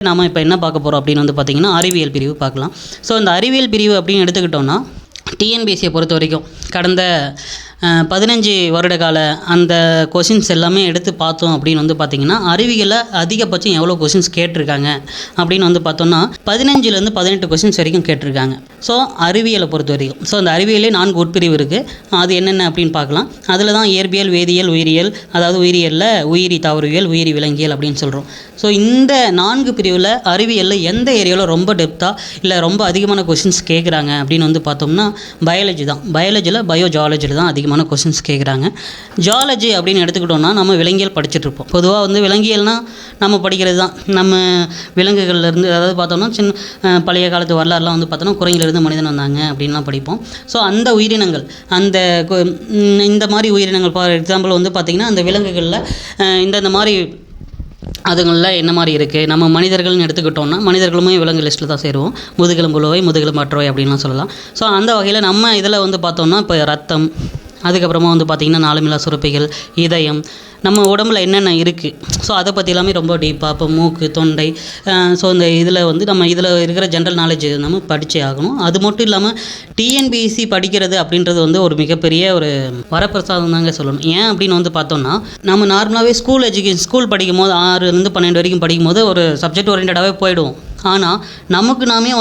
நாம இப்போ என்ன பார்க்க போகிறோம் அப்படின்னு பார்த்தீங்கன்னா அறிவியல் பிரிவு பார்க்கலாம். ஸோ இந்த அறிவியல் பிரிவு அப்படின்னு எடுத்துக்கிட்டோம்னா டிஎன்பிஎஸ்சியை பொறுத்த வரைக்கும் கடந்த 15 வருட கால அந்த கொஷின்ஸ் எல்லாமே எடுத்து பார்த்தோம் அப்படின்னு பார்த்தீங்கன்னா அறிவியலில் அதிகபட்சம் எவ்வளோ கொஷின்ஸ் கேட்டிருக்காங்க அப்படின்னு பார்த்தோம்னா 15லேருந்து 18 கொஷின்ஸ் வரைக்கும் கேட்டிருக்காங்க. ஸோ அறிவியலை பொறுத்த வரைக்கும் அந்த அறிவியலே 4 உட்பிரிவு இருக்குது. அது என்னென்ன அப்படின்னு பார்க்கலாம். அதில் தான் இயற்பியல், வேதியியல், உயிரியல், அதாவது உயிரியலில் உயிரி தாவரவியல், உயிரி விலங்கியல் அப்படின்னு சொல்கிறோம். ஸோ இந்த 4 பிரிவில் அறிவியலில் எந்த ஏரியாவில் ரொம்ப டெப்த்தாக இல்லை ரொம்ப அதிகமான கொஷின்ஸ் கேட்குறாங்க அப்படின்னு பார்த்தோம்னா பயாலஜி தான். பயாலஜியில் ஜாலஜியில் தான் அதிகமான கொஷின்ஸ் கேட்குறாங்க. ஜாலஜி அப்படின்னு எடுத்துக்கிட்டோம்னா நம்ம விலங்கியல் படிச்சுட்ருப்போம். பொதுவாக விலங்கியல்னால் நம்ம படிக்கிறது தான். நம்ம விலங்குகள்லேருந்து அதாவது பார்த்தோம்னா பழைய காலத்து வரலாறுலாம் பார்த்தோம்னா குரங்கிலிருந்து மனிதன் வந்தாங்க அப்படின்லாம் படிப்போம். ஸோ அந்த உயிரினங்கள் இந்த மாதிரி உயிரினங்கள் ஃபார் எக்ஸாம்பிள் பார்த்திங்கன்னா அந்த விலங்குகளில் இந்த மாதிரி அதுங்களில் என்ன மாதிரி இருக்குது. நம்ம மனிதர்கள்னு எடுத்துக்கிட்டோம்னா மனிதர்களுமே விலங்கு லிஸ்ட்டில் தான் சேருவோம். முதுகெலும்புள்ளவை, முதுகெலும்பற்றவை அப்படின்லாம் சொல்லலாம். ஸோ அந்த வகையில் நம்ம இதில் பார்த்தோம்னா இப்போ ரத்தம், அதுக்கப்புறமா பார்த்திங்கன்னா நாளமில்லா சுரப்பிகள், இதயம், நம்ம உடம்புல என்னென்ன இருக்குது. ஸோ அதை பற்றி எல்லாமே ரொம்ப டீப்பாக இப்போ மூக்கு, தொண்டை, ஸோ இந்த இதில் நம்ம இதில் இருக்கிற ஜென்ரல் நாலேஜ் நம்ம படித்தே ஆகணும். அது மட்டும் இல்லாமல் டிஎன்பிஎஸ்சி படிக்கிறது அப்படின்றது ஒரு மிகப்பெரிய ஒரு வரப்பிரசாதம் தாங்க சொல்லணும். ஏன் அப்படின்னு பார்த்தோம்னா நம்ம நார்மலாகவே ஸ்கூல் படிக்கும் போது 6லேருந்து 12 வரைக்கும் படிக்கும் போது ஒரு சப்ஜெக்ட் ஓரியன்டாகவே போயிடுவோம். ஆனால் நமக்கு நாமே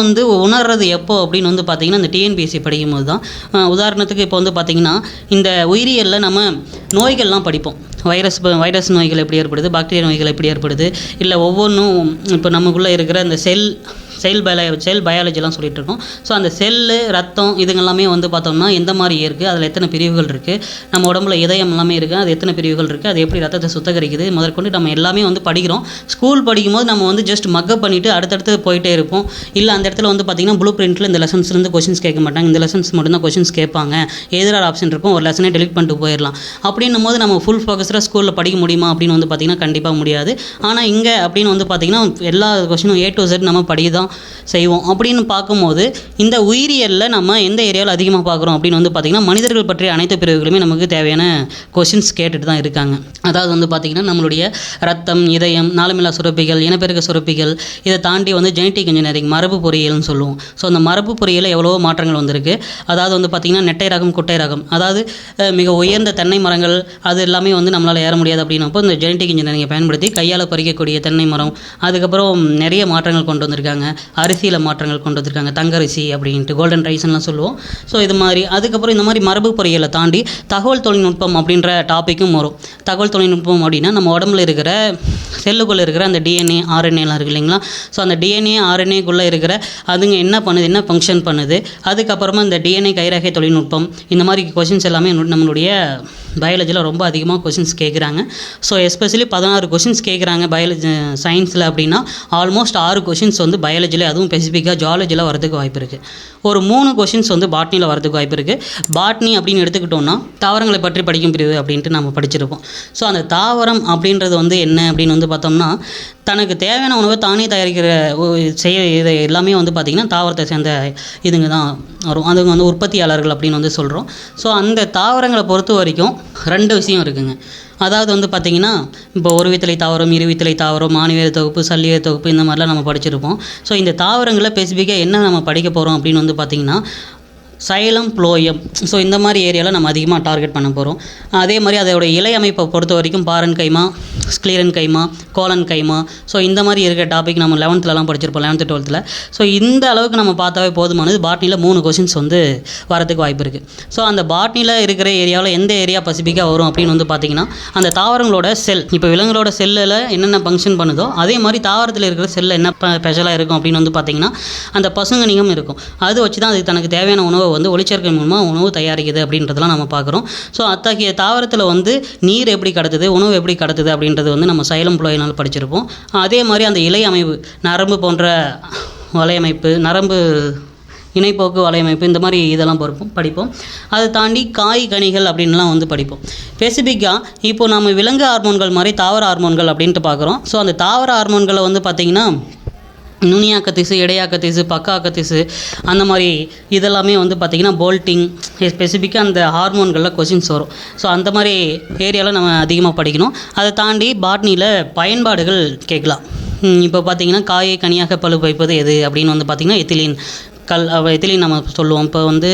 உணர்றது எப்போ அப்படின்னு பார்த்திங்கன்னா இந்த டிஎன்பிஎஸ்சி படிக்கும்போது தான். உதாரணத்துக்கு இப்போ பார்த்திங்கன்னா இந்த உயிரியலில் நம்ம நோய்கள்லாம் படிப்போம். வைரஸ் நோய்கள் எப்படி ஏற்படுது, பாக்டீரியா நோய்கள் எப்படி ஏற்படுது, இல்லை ஒவ்வொன்றும் இப்போ நமக்குள்ளே இருக்கிற இந்த செல் பயாலஜிலாம் சொல்லிகிட்டு இருக்கோம். ஸோ அந்த செல்லு, ரத்தம் இதுங்கெல்லாமே பார்த்தோம்னா எந்த மாதிரி இருக்குது, அதில் எத்தனை பிரிவுகள் இருக்குது, நம்ம உடம்புல இதயம் எல்லாமே இருக்குது, அது எத்தனை பிரிவுகள் இருக்குது, அது எப்படி ரத்தத்தை சுத்தகரிக்குது முதற்கொண்டு நம்ம எல்லாமே படிக்கிறோம். ஸ்கூல் படிக்கும்போது நம்ம ஜஸ்ட் மக்கப் பண்ணிவிட்டு அடுத்தடுத்து போயிட்டே இருப்போம். இல்லை அந்த இடத்துல பார்த்திங்கன்னா ப்ளூ பிரிண்ட்டில் இந்த லெசன்ஸ்லேருந்து கொஷின்ஸ் கேட்க மாட்டாங்க. இந்த லெசன்ஸ் மட்டும்தான் கொஷின்ஸ் கேட்பாங்க. எதிராக ஆப்ஷன் இருக்கும், ஒரு லெசனே டெலிட் பண்ணிட்டு போயிடலாம். அப்படின்னும் போது நம்ம ஃபுல் ஃபோக்கஸ்டாக ஸ்கூலில் படிக்க முடியுமா அப்படின்னு பார்த்திங்கன்னா கண்டிப்பாக முடியாது. ஆனால் இங்கே அப்படின்னு பார்த்திங்கன்னா எல்லா கொஷினும் A to Z நம்ம படிக்க தான் செய்வோம். அப்படின்னு பார்க்கும்போது இந்த உயிரியலில் நம்ம எந்த ஏரியாவில் அதிகமாக பார்க்குறோம் அப்படின்னு பார்த்திங்கன்னா மனிதர்கள் பற்றிய அனைத்து பிரிவுகளுமே நமக்கு தேவையான கொஷின்ஸ் கேட்டுட்டு தான் இருக்காங்க. அதாவது பார்த்திங்கன்னா நம்மளுடைய ரத்தம், இதயம், நாளமில்லா சுரப்பிகள், இனப்பெருக்க சுரப்பிகள், இதை தாண்டி ஜெனட்டிக் இன்ஜினியரிங், மரபு பொறியியல்னு சொல்லுவோம். ஸோ அந்த மரபு பொறியியலில் எவ்வளவோ மாற்றங்கள் வந்திருக்கு. அதாவது பார்த்திங்கன்னா நெட்டை ரகம், குட்டை ரகம், அதாவது மிக உயர்ந்த தென்னை மரங்கள் அது எல்லாமே நம்மளால் ஏற முடியாது அப்படின்னப்போ இந்த ஜெனட்டிக் இன்ஜினியரிங்கை பயன்படுத்தி கையால் பறிக்கக்கூடிய தென்னை மரம், அதுக்கப்புறம் நிறைய மாற்றங்கள் கொண்டு வந்திருக்காங்க. அரிசியில் மாற்றங்கள் கொண்டு வந்திருக்காங்க, தங்கரிசி அப்படின்ட்டு கோல்டன் ரைஸ்லாம் சொல்லுவோம். ஸோ இது மாதிரி அதுக்கப்புறம் இந்த மாதிரி மரபு பொறியியலை தாண்டி தகவல் தொழில்நுட்பம் அப்படின்ற டாப்பிக்கும் வரும். தகவல் தொழில்நுட்பம் அப்படின்னா நம்ம உடம்புல இருக்கிற செல்லுக்குள்ளே இருக்கிற அந்த டிஎன்ஏ, ஆர்என்ஏலாம் இருக்குது இல்லைங்களா. ஸோ அந்த டிஎன்ஏ, ஆர்என்ஏக்குள்ளே இருக்கிற அதுங்க என்ன பண்ணுது, என்ன ஃபங்க்ஷன் பண்ணுது, அதுக்கப்புறமா இந்த டிஎன்ஏ கைரேகை தொழில்நுட்பம், இந்த மாதிரி கொஷின்ஸ் எல்லாமே நம்மளுடைய பயாலஜியில் ரொம்ப அதிகமாக கொஷின்ஸ் கேட்குறாங்க. ஸோ எஸ்பெஷலி 16 கொஷின்ஸ் கேட்குறாங்க பயாலஜி சயின்ஸில் அப்படின்னா ஆல்மோஸ்ட் 6 கொஷின்ஸ் ஸ்பெசிஃபிக்காக அதுவும் ஸ்பெசிஃபிக்காக ஜாலஜியில் வரதுக்கு வாய்ப்பு இருக்குது. ஒரு 3 கொஷின்ஸ் பாட்னியில் வரதுக்கு வாய்ப்பு இருக்குது. பாட்னி அப்படின்னு எடுத்துக்கிட்டோம்னா தாவரங்களை பற்றி படிக்கும் பிரிவு அப்படின்ட்டு நம்ம படிச்சிருப்போம். ஸோ அந்த தாவரம் அப்படின்றது என்ன அப்படின்னு பார்த்தோம்னா தனக்கு தேவையான உணவை தானே தயாரிக்கிற இது எல்லாமே பார்த்திங்கன்னா தாவரத்தை சேர்ந்த இதுங்க தான் வரும். அதுங்க உற்பத்தியாளர்கள் அப்படின்னு சொல்கிறோம். ஸோ அந்த தாவரங்களை பொறுத்த வரைக்கும் 2 விஷயம் இருக்குங்க. அதாவது பார்த்திங்கன்னா இப்போ ஒருவித்தலை தாவரம், இருவித்தலை தாவரம், மானிவேர் தொகுப்பு, சல்லிவேர் தொகுப்பு, இந்த மாதிரிலாம் நம்ம படிச்சிருப்போம். ஸோ இந்த தாவரங்களை ஸ்பெசிஃபிக்காக என்ன நம்ம படிக்க போகிறோம் அப்படின்னு பார்த்திங்கன்னா சைலம், புளோயம், ஸோ இந்த மாதிரி ஏரியாவில் நம்ம அதிகமாக டார்கெட் பண்ண போகிறோம். அதே மாதிரி அதோட இலை அமைப்பை பொறுத்த வரைக்கும் பாரன் கைமா, ஸ்க்ளீரன் கைமா, கோலன் கைமா, ஸோ இந்த மாதிரி இருக்கிற டாபிக் நம்ம 11th படிச்சிருப்போம், 11th 12th. ஸோ இந்த அளவுக்கு நம்ம பார்த்தாவே போதுமானது. பாட்னியில் 3 கொஷின்ஸ் வரதுக்கு வாய்ப்பு இருக்குது. ஸோ அந்த பாட்னியில் இருக்கிற ஏரியாவில் எந்த ஏரியா ஸ்பெசிஃபிக்காக வரும் அப்படின்னு பார்த்திங்கன்னா அந்த தாவரங்களோட செல், இப்போ விலங்குகளோட செல்லில் என்னென்ன ஃபங்க்ஷன் பண்ணுதோ அதே மாதிரி தாவரத்தில் இருக்கிற செல்லில் என்ன ஸ்பெஷலாக இருக்கும் அப்படின்னு பார்த்திங்கன்னா அந்த பசுங்கனிகம் இருக்கும். அது வச்சு தான் அதுக்கு தனக்கு தேவையான உணவை ஒளிச்சேர்க்கை மூலமாக உணவு தயாரிக்குது அப்படின்றதெல்லாம் நம்ம பார்க்குறோம். ஸோ அத்தகைய தாவரத்தில் நீர் எப்படி கடத்துது, உணவு எப்படி கடத்துது அப்படின்றது நம்ம சைலம், புளோயினால் படிச்சிருப்போம். அதே மாதிரி அந்த இலை அமைப்பு, நரம்பு போன்ற வலையமைப்பு, நரம்பு இணைப்போக்கு வலையமைப்பு, இந்த மாதிரி இதெல்லாம் படிப்போம். அதை தாண்டி காய், கனிகள் அப்படின்லாம் படிப்போம். ஸ்பெசிஃபிக்காக இப்போது நம்ம விலங்கு ஹார்மோன்கள் மாதிரி தாவர ஹார்மோன்கள் அப்படின்ட்டு பார்க்குறோம். ஸோ அந்த தாவர ஹார்மோன்களை பார்த்திங்கன்னா நுனியாக்க திசு, இடையாக்க திசு, பக்காக்க திசு, அந்த மாதிரி இதெல்லாமே பார்த்திங்கன்னா போல்ட்டிங் ஸ்பெசிஃபிக்காக அந்த ஹார்மோன்களில் கொஷின்ஸ் வரும். ஸோ அந்த மாதிரி ஏரியாவில் நம்ம அதிகமாக படிக்கணும். அதை தாண்டி பாட்னியில் பயன்பாடுகள் கேட்கலாம். இப்போ பார்த்தீங்கன்னா காயை கனியாக பழுப்பு வைப்பது எது அப்படின்னு வந்து பார்த்திங்கன்னா எத்திலீன் எத்திலீன் நம்ம சொல்லுவோம். இப்போ வந்து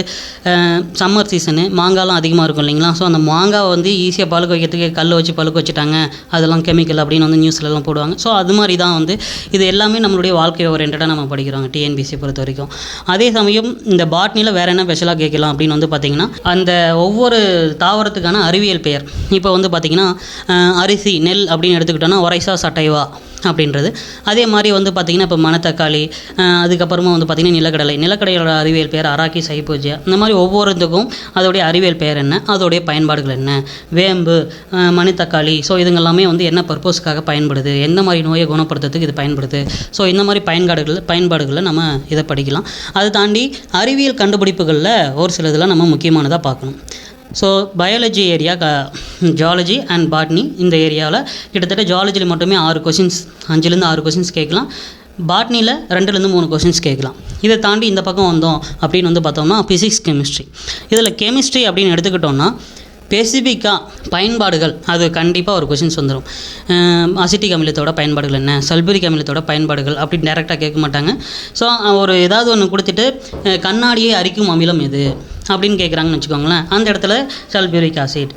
சம்மர் சீசனு மாங்காய்லாம் அதிகமாக இருக்கும் இல்லைங்களா. ஸோ அந்த மாங்காவை வந்து ஈஸியாக பழுக்க வைக்கிறதுக்கு கல் வச்சு பழுக்க வச்சுட்டாங்க, அதெல்லாம் கெமிக்கல் அப்படின்னு வந்து நியூஸ்லலாம் போடுவாங்க. ஸோ அது மாதிரி தான் வந்து இது எல்லாமே நம்மளுடைய வாழ்க்கை ஓரியன்டாக நம்ம படிக்கிறோம் டிஎன்பிஎஸ்சி பொறுத்த வரைக்கும். அதே சமயம் இந்த பாட்னியில் வேறு என்ன ஸ்பெஷலாக கேட்கலாம் அப்படின்னு வந்து பார்த்திங்கன்னா அந்த ஒவ்வொரு தாவரத்துக்கான அறிவியல் பெயர். இப்போ வந்து பார்த்திங்கன்னா அரிசி நெல் அப்படின்னு எடுத்துக்கிட்டோன்னா ஒரைசா சட்டைவா அப்படின்றது. அதே மாதிரி வந்து பார்த்திங்கன்னா இப்போ மணத்தக்காளி, அதுக்கப்புறமா வந்து பார்த்திங்கன்னா நிலக்கடையோட அறிவியல் பெயர் அராக்கிஸ் ஹைப்போஜியா. இந்த மாதிரி ஒவ்வொருத்துக்கும் அதோடைய அறிவியல் பெயர் என்ன, அதோடைய பயன்பாடுகள் என்ன, வேம்பு, மணித்தக்காளி, ஸோ இதுங்கெல்லாமே வந்து என்ன பர்பஸ்க்காக பயன்படுது, எந்த மாதிரி நோயை குணப்படுத்துறதுக்கு இது பயன்படுது. ஸோ இந்த மாதிரி பயன்பாடுகளில் நம்ம இதை படிக்கலாம். அதை தாண்டி அறிவியல் கண்டுபிடிப்புகளில் ஒரு சில இதெல்லாம் நம்ம முக்கியமானதாக பார்க்கணும். So biology area zoology and botany இந்த ஏரியாவில் கிட்டத்தட்ட ஜாலஜியில் மட்டுமே 6 கொஷின்ஸ் 5லேருந்து 6 கொஷின்ஸ் கேட்கலாம். பாட்னியில் 2லேருந்து 3 கொஷின்ஸ் கேட்கலாம். இதை தாண்டி இந்த பக்கம் வந்தோம் அப்படின்னு வந்து பார்த்தோம்னா ஃபிசிக்ஸ் கெமிஸ்ட்ரி. இதில் கெமிஸ்ட்ரி அப்படின்னு எடுத்துக்கிட்டோன்னா ஸ்பெசிஃபிக்காக பயன்பாடுகள் அது கண்டிப்பாக ஒரு கொஷின்ஸ் வந்துடும். அசிட்டிக் அமிலத்தோட பயன்பாடுகள் என்ன, சல்பூரிக் அமிலத்தோட பயன்பாடுகள் அப்படின்னு டேரெக்டாக கேட்க மாட்டாங்க. ஸோ ஒரு ஏதாவது ஒன்று கொடுத்துட்டு கண்ணாடியை அரிக்கும் அமிலம் எது அப்படின்னு கேட்குறாங்கன்னு வச்சுக்கோங்களேன். அந்த இடத்துல சல்பூரிக் ஆசிட்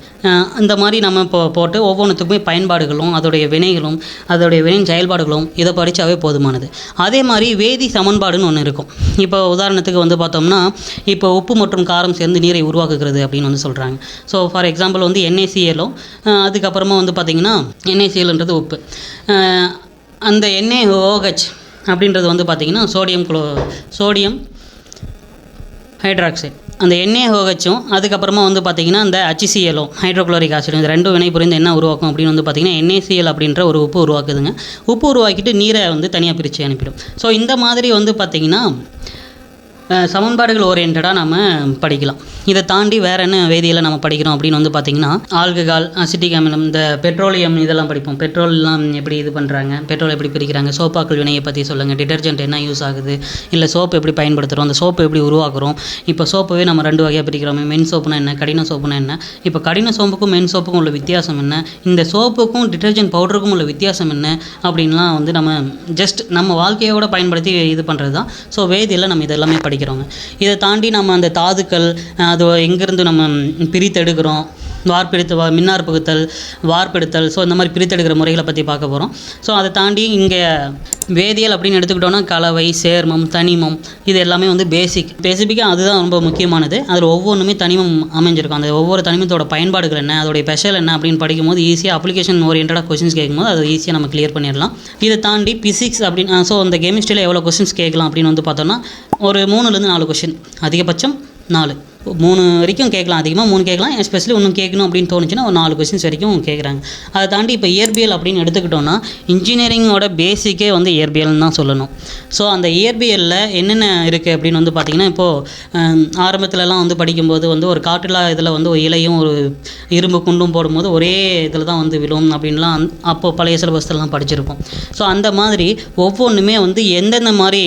இந்த மாதிரி நம்ம போட்டு ஒவ்வொன்றுத்துக்குமே பயன்பாடுகளும் அதோடைய வினைகளும் அதோடைய வினை செயல்பாடுகளும் இதை படித்தாவே போதுமானது. அதே மாதிரி வேதி சமன்பாடுன்னு ஒன்று இருக்கும். இப்போ உதாரணத்துக்கு வந்து பார்த்தோம்னா இப்போ உப்பு மற்றும் காரம் சேர்ந்து நீரை உருவாக்குகிறது அப்படின்னு வந்து சொல்கிறாங்க. ஸோ ஃபார் எக்ஸாம்பிள் வந்து NaClO, அதுக்கப்புறமா வந்து பார்த்திங்கன்னா NaClன்றது உப்பு, அந்த NaOH அப்படின்றது வந்து பார்த்திங்கன்னா சோடியம் ஹைட்ராக்சைடு. அந்த NaOHம் அதுக்கப்புறமா வந்து பார்த்திங்கன்னா அந்த HClO ஹைட்ரோக்ளோரிக் ஆசிட், இந்த ரெண்டும் வினை புரிந்து என்ன உருவாக்கும் அப்படின்னு வந்து பார்த்திங்கன்னா NaCl அப்படின்ற ஒரு உப்பு உருவாக்குதுங்க. உப்பு உருவாக்கிட்டு நீரை வந்து தனியாக பிரித்து அனுப்பிடும். ஸோ இந்த மாதிரி வந்து பார்த்திங்கன்னா சமன்பாடுகள் ஓரியன்டாக நம்ம படிக்கலாம். இதை தாண்டி வேறு என்ன வேதியியலை நம்ம படிக்கிறோம் அப்படின்னு வந்து பார்த்திங்கன்னா ஆல்கஹால், அசிட்டிக் அமிலம், இந்த பெட்ரோலியம் இதெல்லாம் படிப்போம். பெட்ரோல்லாம் எப்படி இது பண்ணுறாங்க, பெட்ரோல் எப்படி பிரிக்கிறாங்க, சோப்பாக்கள் வினையை பற்றி சொல்லுங்கள், டிடர்ஜென்ட் என்ன யூஸ் ஆகுது, இல்லை சோப்பு எப்படி பயன்படுத்துகிறோம், அந்த சோப்பு எப்படி உருவாக்குறோம். இப்போ சோப்பவே நம்ம 2 வகையாக பிரிக்கிறோம். மென் சோப்புனா என்ன, கடின சோப்புனா என்ன. இப்போ கடின சோப்புக்கும் மென் சோப்புக்கும் உள்ள வித்தியாசம் என்ன, இந்த சோப்புக்கும் டிடர்ஜென்ட் பவுடருக்கும் உள்ள வித்தியாசம் என்ன அப்படின்லாம் வந்து நம்ம ஜஸ்ட் நம்ம வாழ்க்கையோட பயன்படுத்தி இது பண்ணுறது தான். ஸோ வேதியியலில் நம்ம இதெல்லாமே படிக்கிறோங்க. இதை தாண்டி நம்ம அந்த தாதுக்கள் அது எங்கேருந்து நம்ம பிரித்தெடுக்கிறோம், மின்னார் பகுத்தல், வார்ப்பெடுத்தல், ஸோ இந்த மாதிரி பிரித்தெடுக்கிற முறைகளை பற்றி பார்க்க போகிறோம். ஸோ அதை தாண்டி இங்கே வேதியியல் அப்படின்னு எடுத்துக்கிட்டோன்னா கலவை, சேர்மம், தனிமம் இது எல்லாமே வந்து பேசிக்காக அதுதான் ரொம்ப முக்கியமானது. அதில் ஒவ்வொன்றுமே தனிமம் அமைஞ்சிருக்கும். அந்த ஒவ்வொரு தனிமத்தோட பயன்பாடுகள் என்ன, அதோடைய ஸ்பெஷல் என்ன அப்படின்னு படிக்கும்போது ஈஸியாக அப்ளிகேஷன் ஓரியன்டாக கொஸ்டின்ஸ் கேட்கும்போது அதை ஈஸியாக நம்ம கிளியர் பண்ணிடலாம். இதை தாண்டி ஃபிசிக்ஸ் அப்படின்னு ஸோ அந்த கெமிஸ்ட்ரியில் எவ்வளோ கொஸ்டின்ஸ் கேட்கலாம் அப்படின்னு வந்து பார்த்தோன்னா ஒரு 3லேருந்து 4 கொஸ்டின், அதிகபட்சம் 4, 3 வரைக்கும் கேட்கலாம். அதிகமாக 3 கேட்கலாம். எஸ்பெஷலி ஒன்று கேட்கணும் அப்படின்னு தோணுச்சுன்னா ஒரு 4 கொஸ்டின்ஸ் வரைக்கும் கேட்குறாங்க. அதை தாண்டி இப்போ இயற்பியல் அப்படின்னு எடுத்துக்கிட்டோன்னா இன்ஜினியரிங்கோட பேசிக்கே வந்து இயற்பியல்னு தான் சொல்லணும். ஸோ அந்த இயற்பியலில் என்னென்ன இருக்குது அப்படின்னு வந்து பார்த்திங்கன்னா இப்போது ஆரம்பத்துலலாம் வந்து படிக்கும்போது வந்து ஒரு காற்றில்லா இதில் வந்து ஒரு இலையும் ஒரு இரும்பு குண்டும் போடும்போது ஒரே இதில் தான் வந்து விழும் அப்படின்லாம் அப்போது பழைய சிலபஸ்லாம் படிச்சிருப்போம். ஸோ அந்த மாதிரி ஒவ்வொன்றுமே வந்து எந்தெந்த மாதிரி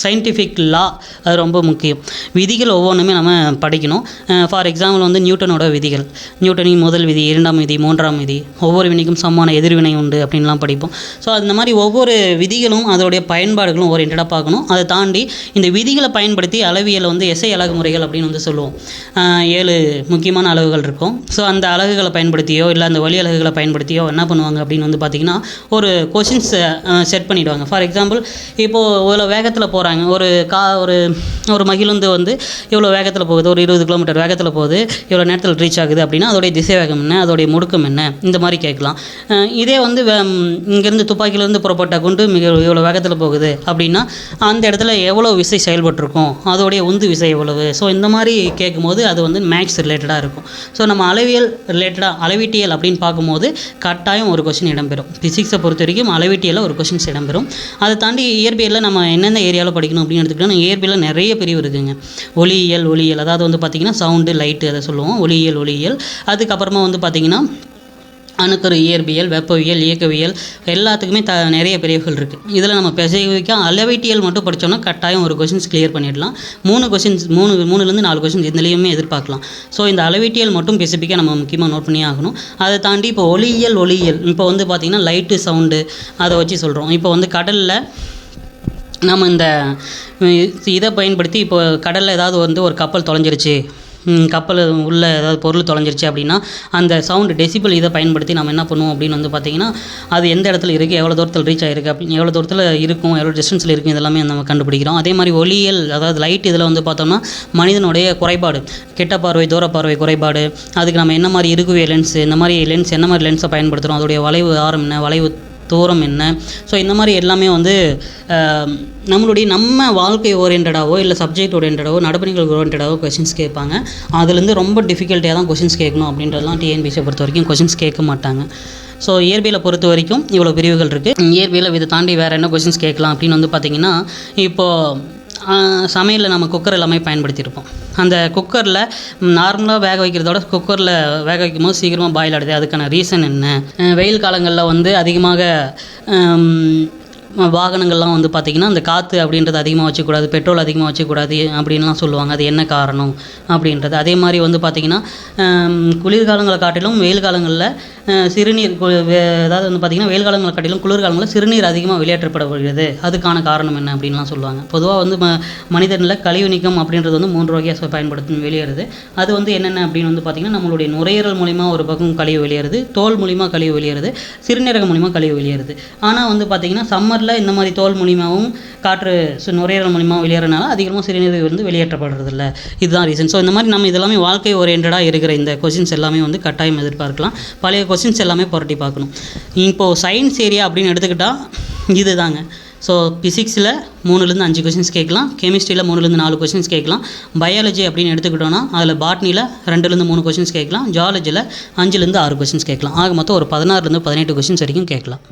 சயின்டிஃபிக் லா அது ரொம்ப முக்கியம். விதிகள் ஒவ்வொன்றுமே நம்ம படிக்கணும். ஃபார் எக்ஸாம்பிள் வந்து நியூட்டனோட விதிகள், நியூட்டனின் முதல் விதி, 2ஆம் விதி, 3ஆம் விதி, ஒவ்வொரு வினைக்கும் சமமான எதிர்வினை உண்டு அப்படின்லாம் படிப்போம். ஸோ அந்த மாதிரி ஒவ்வொரு விதிகளும் அதோடைய பயன்பாடுகளும் ஓரியன்டாக பார்க்கணும். அதை தாண்டி இந்த விதிகளை பயன்படுத்தி அளவியல் வந்து எஸ்ஐ அலகு முறைகள் அப்படின்னு வந்து சொல்லுவோம். 7 முக்கியமான அளவுகள் இருக்கும். ஸோ அந்த அலகுகளை பயன்படுத்தியோ இல்லை அந்த வழி அலகுகளை பயன்படுத்தியோ என்ன பண்ணுவாங்க அப்படின்னு வந்து பார்த்திங்கன்னா ஒரு கொஷின்ஸ் செட் பண்ணிவிடுவாங்க. ஃபார் எக்ஸாம்பிள் இப்போது இவ்வளோ வேகத்தில் போகிறாங்க, ஒரு மகிழுந்து வந்து இவ்வளோ வேகத்தில் போகுது, ஒரு 20 கிலோமீட்டர் வேகத்தில் போகுது, இவ்வளோ நேரத்தில் ரீச் ஆகுது அப்படின்னா அதோடைய திசை வேகம் என்ன, அதோடைய முடுக்கம் என்ன, இந்த மாதிரி கேட்கலாம். இதே வந்து இங்கேருந்து துப்பாக்கியிலேருந்து புறப்பட்ட குண்டு இவ்வளோ வேகத்தில் போகுது அப்படின்னா அந்த இடத்துல எவ்வளோ விசை செயல்பட்டுருக்கும், அதோடைய உந்து விசை எவ்வளவு. ஸோ இந்த மாதிரி கேட்கும்போது அது வந்து மேக்ஸ் ரிலேட்டடாக இருக்கும். ஸோ நம்ம அளவீட்டியல் அப்படின்னு பார்க்கும்போது கட்டாயம் ஒரு கொஸ்டின் இடம்பெறும். ஃபிசிக்ஸை பொறுத்த வரைக்கும் அளவீட்டியலில் ஒரு கொஸ்டின்ஸ் இடம்பெறும். அதை தாண்டி இயற்பியலில் நம்ம எந்தெந்த ஏரியாவில் படிக்கணும் அப்படின்னு எடுத்துக்கிட்டோம்னா இயற்பியலில் நிறைய பிரிவு இருக்குதுங்க. ஒளியியல் அதாவது வந்து பார்த்திங்கன்னா சவுண்டு லைட்டு அதை சொல்லுவோம் ஒளியியல். அதுக்கப்புறமா வந்து பார்த்திங்கன்னா அணுக்கரு இயற்பியல், வெப்பவியல், இயக்கவியல் எல்லாத்துக்குமே நிறைய பிரிவுகள் இருக்குது. இதில் நம்ம ஸ்பெசிஃபிக்காக அளவீட்டியல் மட்டும் படித்தோம்னா கட்டாயம் ஒரு கொஷின்ஸ் கிளியர் பண்ணிடலாம். 3 4 கொஷின்ஸ் இதுலேயுமே எதிர்பார்க்கலாம். ஸோ இந்த அளவீட்டியல் மட்டும் ஸ்பெசிஃபிக்காக நம்ம முக்கியமாக நோட் பண்ணி ஆகணும். அதை தாண்டி இப்போ ஒளியியல் இப்போ வந்து பார்த்திங்கன்னா லைட்டு, சவுண்டு அதை வச்சு சொல்கிறோம். இப்போ வந்து கடலில் நம்ம இந்த இதை பயன்படுத்தி இப்போ கடலில் ஏதாவது வந்து ஒரு கப்பல் தொலைஞ்சிருச்சு, கப்பல் உள்ள ஏதாவது பொருள் தொலைஞ்சிருச்சு அப்படின்னா அந்த சவுண்டு டெசிபிள் இதை பயன்படுத்தி நம்ம என்ன பண்ணுவோம் அப்படின்னு வந்து பார்த்திங்கன்னா அது எந்த இடத்துல இருக்குது, எவ்வளோ தூரத்தில் ரீச் ஆகிருக்கு அப்படின்னு, எவ்வளோ தூரத்தில் இருக்கும், எவ்வளோ டிஸ்டன்ஸில் இருக்கும், இதெல்லாமே நம்ம கண்டுபிடிக்கிறோம். அதே மாதிரி ஒளியியல் அதாவது லைட் இதில் வந்து பார்த்தோம்னா மனிதனுடைய குறைபாடு, கிட்ட பார்வை, தூர பார்வை குறைபாடு, அதுக்கு நம்ம என்ன மாதிரி இருக்குவே லென்ஸ், இந்த மாதிரி லென்ஸ் என்ன மாதிரி லென்ஸை பயன்படுத்துகிறோம், அதோடைய வளைவு ஆரம் என்ன, வளைவு தூரம் என்ன. ஸோ இந்த மாதிரி எல்லாமே வந்து நம்ம வாழ்க்கை ஓரியன்டாவோ இல்லை சப்ஜெக்ட் ஓரியன்டாவோ நடவடிக்கைகள் ஓரியன்டாவோ கொஷின்ஸ் கேட்பாங்க. அதுலேருந்து ரொம்ப டிஃபிகல்ட்டியாக தான் கொஷின்ஸ் கேட்கணும் அப்படின்றதெல்லாம் டிஎன்பிசியை பொறுத்த வரைக்கும் கொஷின்ஸ் கேட்க மாட்டாங்க. ஸோ இயற்பியலை பொறுத்த வரைக்கும் இவ்வளோ பிரிவுகள் இருக்குது. இயற்பியலை இதை தாண்டி வேறு என்ன கொஷின்ஸ் கேட்கலாம் அப்படின்னு வந்து பார்த்திங்கன்னா, இப்போது சமையலில் நம்ம குக்கர் எல்லாமே பயன்படுத்தியிருப்போம். அந்த குக்கரில் நார்மலாக வேக வைக்கிறதோட குக்கரில் வேக வைக்கும் போது சீக்கிரமாக பாயில் ஆகிடுது. அதுக்கான ரீசன் என்ன? வெயில் காலங்களில் வந்து அதிகமாக வாகனங்கள்லாம் வந்து பார்த்திங்கன்னா அந்த காற்று அப்படின்றது அதிகமாக வச்சக்கூடாது, பெட்ரோல் அதிகமாக வச்சக்கூடாது அப்படின்லாம் சொல்லுவாங்க. அது என்ன காரணம் அப்படின்றது. அதே மாதிரி வந்து பார்த்திங்கன்னா குளிர்காலங்களை காட்டிலும் வெயில் காலங்களில் சிறுநீர் அதாவது வந்து பார்த்திங்கன்னா வெயில் காலங்களை காட்டிலும் குளிர்காலங்களில் சிறுநீர் அதிகமாக வெளியேற்றப்படுகிறது. அதுக்கான காரணம் என்ன அப்படின்லாம் சொல்லுவாங்க. பொதுவாக வந்து மனிதனில் கழிவு நீக்கம் அப்படின்றது வந்து 3 வகையாக பயன்படுத்தி வெளியேறுது. அது வந்து என்னென்ன அப்படின்னு வந்து பார்த்திங்கன்னா நம்மளுடைய நுரையீரல் மூலிமா ஒரு பக்கம் கழிவு வெளியேறுது, தோல் மூலிமா கழிவு வெளியேறுது, சிறுநீரகம் மூலிமா கழிவு வெளியேறுது. ஆனால் வந்து பார்த்திங்கன்னா சம்மரில் இந்த மாதிரி தோல் மூலிமாவும் காற்று நுரையீரல் மூலிமா வெளியேறனால அதிகமாக சிறுநீர் வந்து வெளியேற்றப்படுறதில்ல. இதுதான் ரீசன். ஸோ இந்த மாதிரி நம்ம இதெல்லாமே வாழ்க்கை ஓரியன்டாக இருக்கிற இந்த கொஷின்ஸ் எல்லாமே வந்து கட்டாயம் எதிர்பார்க்கலாம். பழைய கொஷின்ஸ் எல்லாமே புரட்டி பார்க்கணும். இப்போது சயின்ஸ் ஏரியா அப்படின்னு எடுத்துக்கிட்டால் இது தாங்க. ஸோ ஃபிசிக்ஸில் 3 5 கொஷின்ஸ் கேட்கலாம், கெமிஸ்ட்ரியில் 3 4 கொஷின்ஸ் கேட்கலாம், பயாலஜி அப்படின்னு எடுத்துக்கிட்டோன்னா அதில் பாட்னியில் 2 3 கொஷின்ஸ் கேட்கலாம், ஜாலஜியில் 5 6 கொஷின்ஸ் கேட்கலாம். ஆக மொத்தம் ஒரு 16 18 கொஷின்ஸ் வரைக்கும் கேட்கலாம்.